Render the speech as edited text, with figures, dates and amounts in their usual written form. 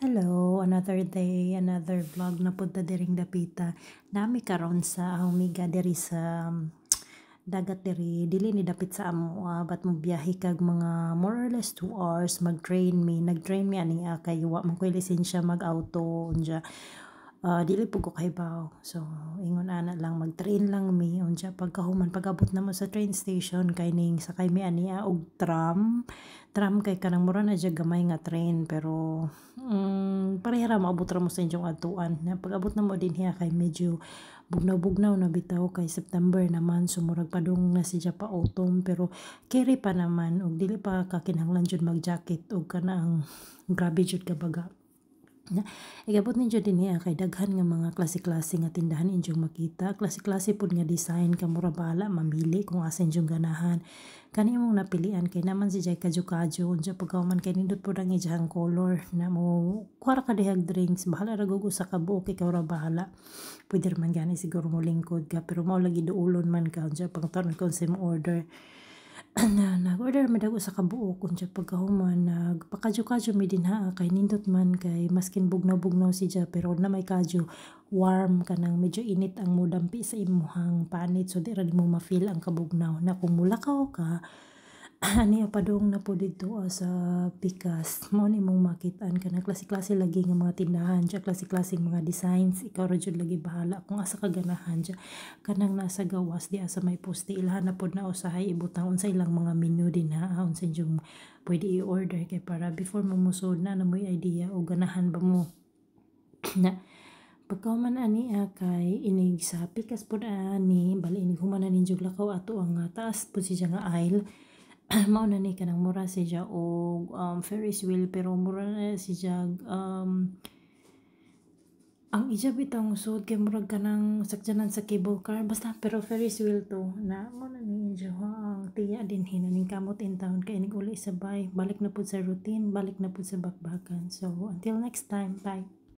Hello, another day, another vlog na punta diring dapita. Nami karon sa humiga diri sa dagat diri dili ni dapit sa amo but mo biyahe kag mga more or less 2 hours nag-train mi ani kay wa man koy lisensya mag-auto unja. Dili pud ko kahibaw. So ingon ana lang mag-train lang mi unja pagkahuman pag-abot na mo sa train station kay ning sakay mi ani og tram kay kanang mura na dya gamay nga train pero pareha ra maabot ra mo sa inyong adtuan na pag-abot na mo dinhi kay medyo bugnaw-bugnaw na bitaw kay September naman sumurag padung na siya pa autumn pero carry pa naman og dili pa kakinahanglan jud mag-jacket og kana ang grabe jud ka baga. Igabot ninyo din niya kay daghan nga mga klase-klase nga tindahan inyong makita. Klase-klase pud nga design ka mura bala mamili kung asa inyong ganahan. Kani imong napilian kay naman si jay kadyo-kadyo unsa pagkahuman kay nindot pud ang ijahang color na mo kuha ka dihag drinks bahala ra gug usa ka buok ikaw ra bahala. Pwede man gani siguro mo lingkod ka pero mao lagi duulon man ka unsa pangtaon kung sa mo order. Nag-order mi dag usa ka buok unsa pagkahuman nagpakadyo-kadyo mi dinha kay nindot man kay maskin bugnaw-bugnaw siya pero na may kadyo warm kanang medyo init ang mudampi sa imuhang panit so di ra nimo ma-feel ang kabugnaw na kung mulakaw ka ani padung na po dito sa Pikas mo nimong makitaan kanang klase-klase lagi nga mga tindahan dya klase-klase mga designs ikaw ra jud lagi bahala kung asa ka ganahan dya kanang nasa gawas di asa may poste ilhan na pod na usahay ibutang unsa ilang mga menu din ha unsa yung pwede i-order kay para before mo musod na mo'y idea o ganahan ba mo na pagkahuman ani kay inig sa Pikas pod ani bali inig human na ninyo lakaw ato ang taas po siya nga aisle. Mao na ni kanang mura siya og Ferris wheel pero mura na siya ang ija bitang usod kay murag kanang sakyanan sa cable car basta pero Ferris wheel to na mo na ni siya ang tiya din hinaning kamot in town kay inig uli sabay balik na pud sa routine balik na pud sa bakbakan so until next time bye.